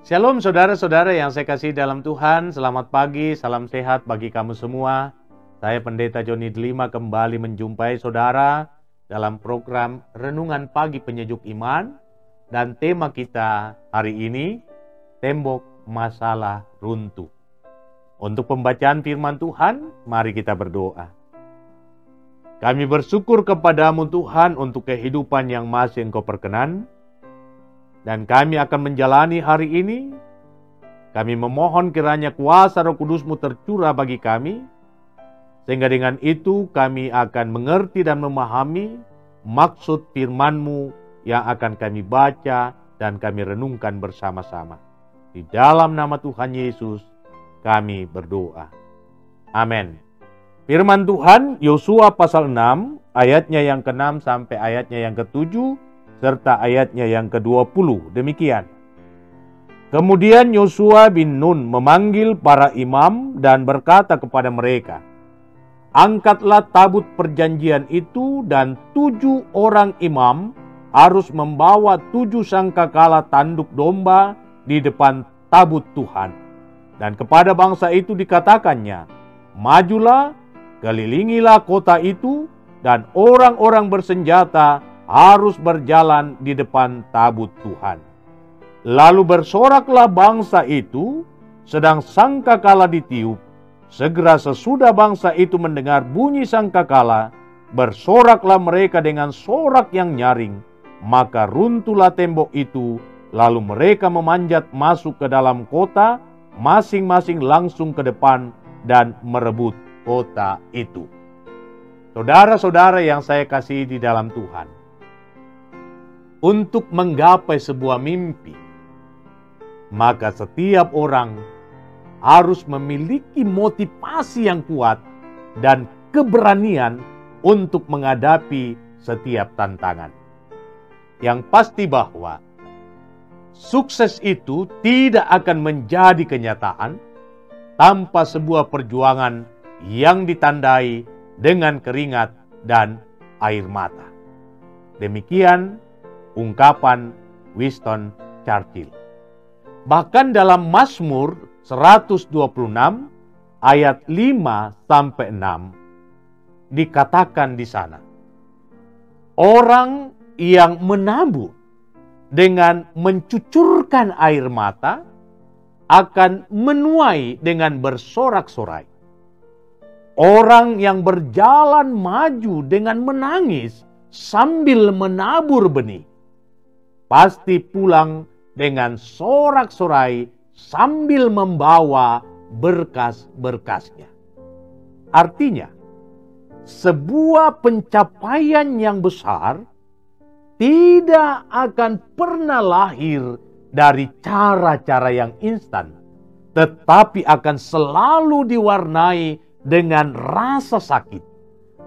Shalom saudara-saudara yang saya kasih dalam Tuhan, selamat pagi, salam sehat bagi kamu semua. Saya Pendeta Joni Delima kembali menjumpai saudara dalam program Renungan Pagi Penyejuk Iman. Dan tema kita hari ini, Tembok Masalah Runtuh. Untuk pembacaan firman Tuhan, mari kita berdoa. Kami bersyukur kepadamu Tuhan untuk kehidupan yang masih Engkau perkenan. Dan kami akan menjalani hari ini. Kami memohon kiranya kuasa Roh Kudus-Mu tercurah bagi kami. Sehingga dengan itu kami akan mengerti dan memahami maksud firman-Mu yang akan kami baca dan kami renungkan bersama-sama. Di dalam nama Tuhan Yesus kami berdoa. Amin. Firman Tuhan Yosua pasal 6 ayatnya yang ke-6 sampai ayatnya yang ke-7. Serta ayatnya yang ke-20, demikian. Kemudian Yosua bin Nun memanggil para imam dan berkata kepada mereka, angkatlah tabut perjanjian itu dan 7 orang imam harus membawa 7 sangkakala tanduk domba di depan tabut Tuhan. Dan kepada bangsa itu dikatakannya, majulah, kelilingilah kota itu, dan orang-orang bersenjata harus berjalan di depan tabut Tuhan. Lalu bersoraklah bangsa itu, sedang sangkakala ditiup. Segera sesudah bangsa itu mendengar bunyi sangkakala, bersoraklah mereka dengan sorak yang nyaring. Maka runtuhlah tembok itu, lalu mereka memanjat masuk ke dalam kota, masing-masing langsung ke depan dan merebut kota itu. Saudara-saudara yang saya kasih di dalam Tuhan, untuk menggapai sebuah mimpi, maka setiap orang harus memiliki motivasi yang kuat dan keberanian untuk menghadapi setiap tantangan. Yang pasti bahwa sukses itu tidak akan menjadi kenyataan tanpa sebuah perjuangan yang ditandai dengan keringat dan air mata. Demikian ungkapan Winston Churchill. Bahkan dalam Mazmur 126 ayat 5 sampai 6 dikatakan di sana, orang yang menabur dengan mencucurkan air mata akan menuai dengan bersorak-sorai. Orang yang berjalan maju dengan menangis sambil menabur benih pasti pulang dengan sorak-sorai sambil membawa berkas-berkasnya. Artinya, sebuah pencapaian yang besar tidak akan pernah lahir dari cara-cara yang instan, tetapi akan selalu diwarnai dengan rasa sakit.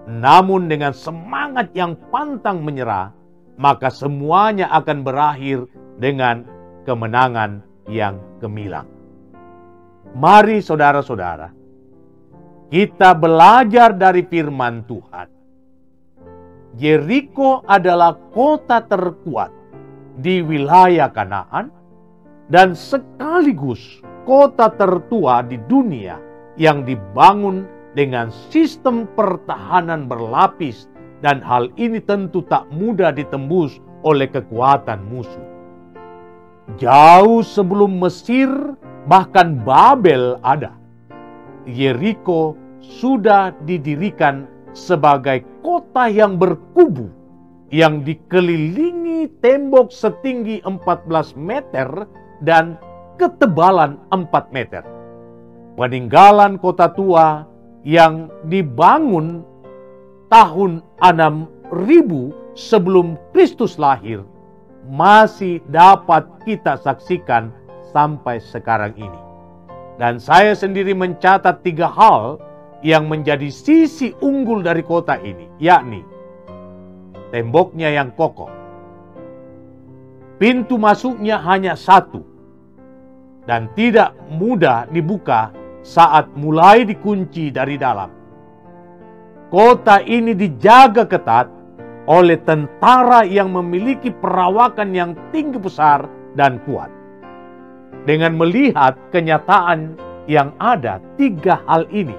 Namun dengan semangat yang pantang menyerah, maka semuanya akan berakhir dengan kemenangan yang gemilang. Mari saudara-saudara, kita belajar dari firman Tuhan. Yeriko adalah kota terkuat di wilayah Kanaan dan sekaligus kota tertua di dunia yang dibangun dengan sistem pertahanan berlapis. Dan hal ini tentu tak mudah ditembus oleh kekuatan musuh. Jauh sebelum Mesir, bahkan Babel ada, Yeriko sudah didirikan sebagai kota yang berkubu, yang dikelilingi tembok setinggi 14 meter dan ketebalan 4 meter. Peninggalan kota tua yang dibangun tahun 6000 sebelum Kristus lahir masih dapat kita saksikan sampai sekarang ini. Dan saya sendiri mencatat 3 hal yang menjadi sisi unggul dari kota ini, yakni temboknya yang kokoh, pintu masuknya hanya 1 dan tidak mudah dibuka saat mulai dikunci dari dalam. Kota ini dijaga ketat oleh tentara yang memiliki perawakan yang tinggi besar dan kuat. dengan melihat kenyataan yang ada 3 hal ini,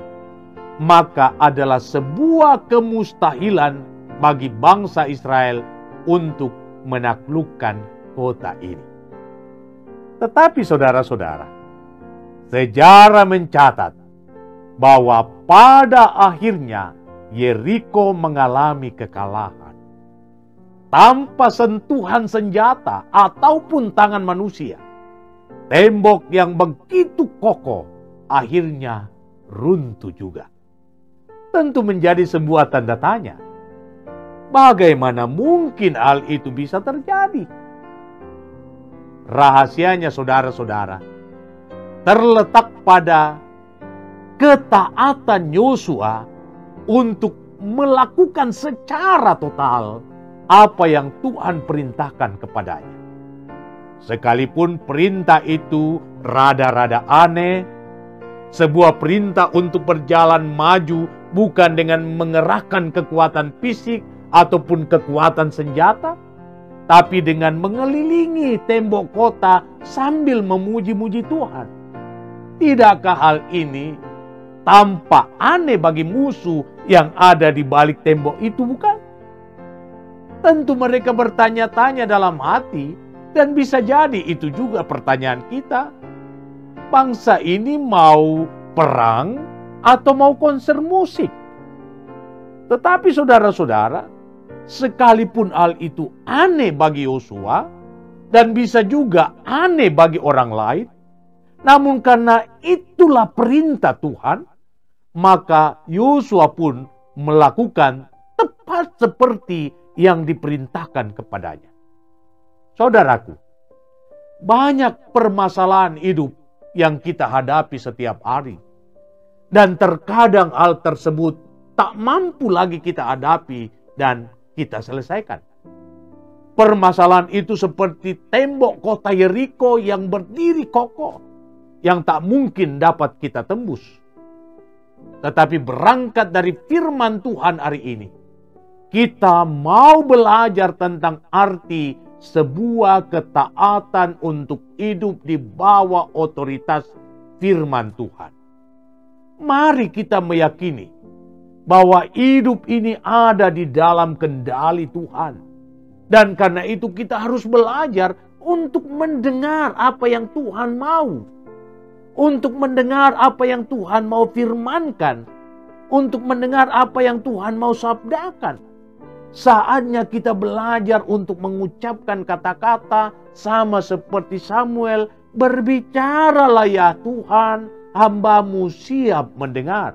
maka adalah sebuah kemustahilan bagi bangsa Israel untuk menaklukkan kota ini. Tetapi saudara-saudara, sejarah mencatat bahwa pada akhirnya Yeriko mengalami kekalahan. Tanpa sentuhan senjata ataupun tangan manusia, tembok yang begitu kokoh akhirnya runtuh juga. Tentu menjadi sebuah tanda tanya. Bagaimana mungkin hal itu bisa terjadi? Rahasianya saudara-saudara terletak pada ketaatan Yosua untuk melakukan secara total apa yang Tuhan perintahkan kepadanya. Sekalipun perintah itu rada-rada aneh, sebuah perintah untuk berjalan maju bukan dengan mengerahkan kekuatan fisik ataupun kekuatan senjata, tapi dengan mengelilingi tembok kota sambil memuji-muji Tuhan. Tidakkah hal ini tampak aneh bagi musuh yang ada di balik tembok itu, bukan? Tentu mereka bertanya-tanya dalam hati, dan bisa jadi itu juga pertanyaan kita. Bangsa ini mau perang atau mau konser musik? Tetapi saudara-saudara, sekalipun hal itu aneh bagi Yosua dan bisa juga aneh bagi orang lain, namun karena itulah perintah Tuhan, maka Yosua pun melakukan tepat seperti yang diperintahkan kepadanya. Saudaraku, banyak permasalahan hidup yang kita hadapi setiap hari, dan terkadang hal tersebut tak mampu lagi kita hadapi dan kita selesaikan. Permasalahan itu seperti tembok kota Yeriko yang berdiri kokoh, yang tak mungkin dapat kita tembus. Tetapi berangkat dari firman Tuhan hari ini, kita mau belajar tentang arti sebuah ketaatan untuk hidup di bawah otoritas firman Tuhan. Mari kita meyakini bahwa hidup ini ada di dalam kendali Tuhan. Dan karena itu kita harus belajar untuk mendengar apa yang Tuhan mau. Untuk mendengar apa yang Tuhan mau firmankan. Untuk mendengar apa yang Tuhan mau sabdakan. Saatnya kita belajar untuk mengucapkan kata-kata sama seperti Samuel. Berbicaralah ya Tuhan, hamba-Mu siap mendengar.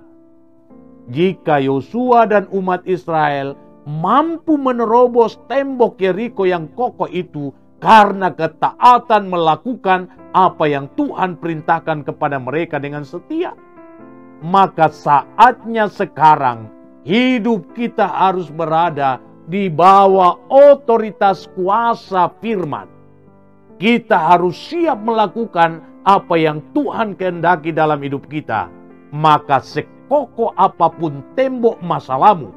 Jika Yosua dan umat Israel mampu menerobos tembok Yeriko yang kokoh itu karena ketaatan melakukan apa yang Tuhan perintahkan kepada mereka dengan setia, maka saatnya sekarang hidup kita harus berada di bawah otoritas kuasa firman. Kita harus siap melakukan apa yang Tuhan kehendaki dalam hidup kita. Maka sekokoh apapun tembok masalahmu,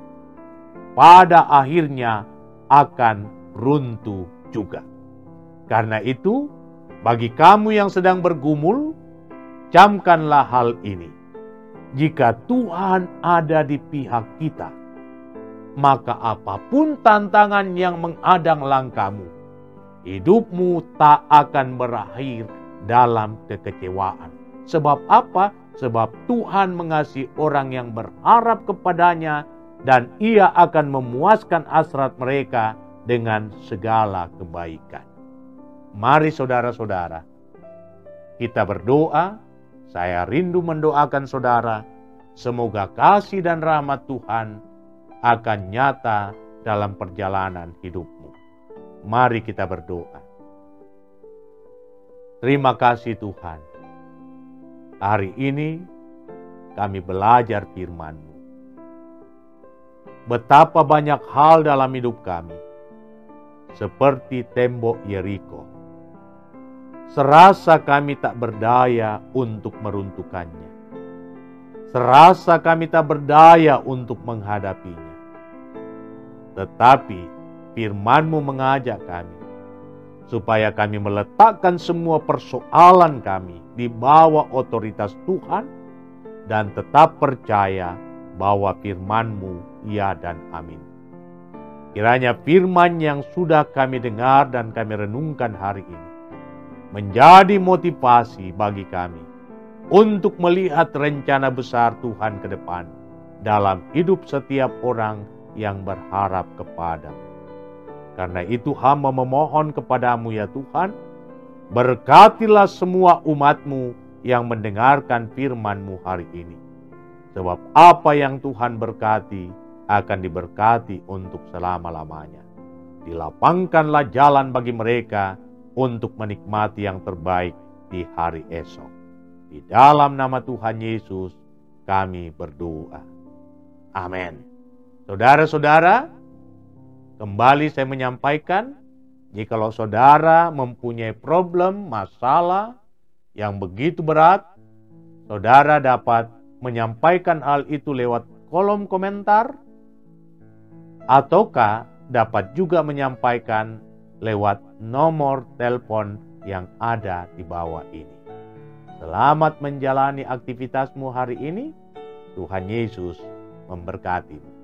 pada akhirnya akan runtuh juga. Karena itu, bagi kamu yang sedang bergumul, camkanlah hal ini. Jika Tuhan ada di pihak kita, maka apapun tantangan yang menghadang langkahmu, hidupmu tak akan berakhir dalam kekecewaan. Sebab apa? Sebab Tuhan mengasihi orang yang berharap kepadanya, dan Ia akan memuaskan hasrat mereka dengan segala kebaikan. Mari saudara-saudara, kita berdoa. Saya rindu mendoakan saudara, semoga kasih dan rahmat Tuhan akan nyata dalam perjalanan hidupmu. Mari kita berdoa. Terima kasih Tuhan. Hari ini kami belajar firman-Mu. Betapa banyak hal dalam hidup kami, seperti tembok Yeriko. Serasa kami tak berdaya untuk meruntuhkannya. Serasa kami tak berdaya untuk menghadapinya. Tetapi firman-Mu mengajak kami, supaya kami meletakkan semua persoalan kami di bawah otoritas Tuhan dan tetap percaya bahwa firman-Mu ya dan amin. Kiranya firman yang sudah kami dengar dan kami renungkan hari ini menjadi motivasi bagi kami untuk melihat rencana besar Tuhan ke depan dalam hidup setiap orang yang berharap kepada-Mu. Karena itu hamba memohon kepadamu ya Tuhan, berkatilah semua umat-Mu yang mendengarkan firman-Mu hari ini. Sebab apa yang Tuhan berkati akan diberkati untuk selama-lamanya. Dilapangkanlah jalan bagi mereka untuk menikmati yang terbaik di hari esok. Di dalam nama Tuhan Yesus kami berdoa. Amin. Saudara-saudara, kembali saya menyampaikan, jikalau saudara mempunyai problem, masalah yang begitu berat, saudara dapat menyampaikan hal itu lewat kolom komentar, ataukah dapat juga menyampaikan lewat nomor telepon yang ada di bawah ini. Selamat menjalani aktivitasmu hari ini. Tuhan Yesus memberkatimu.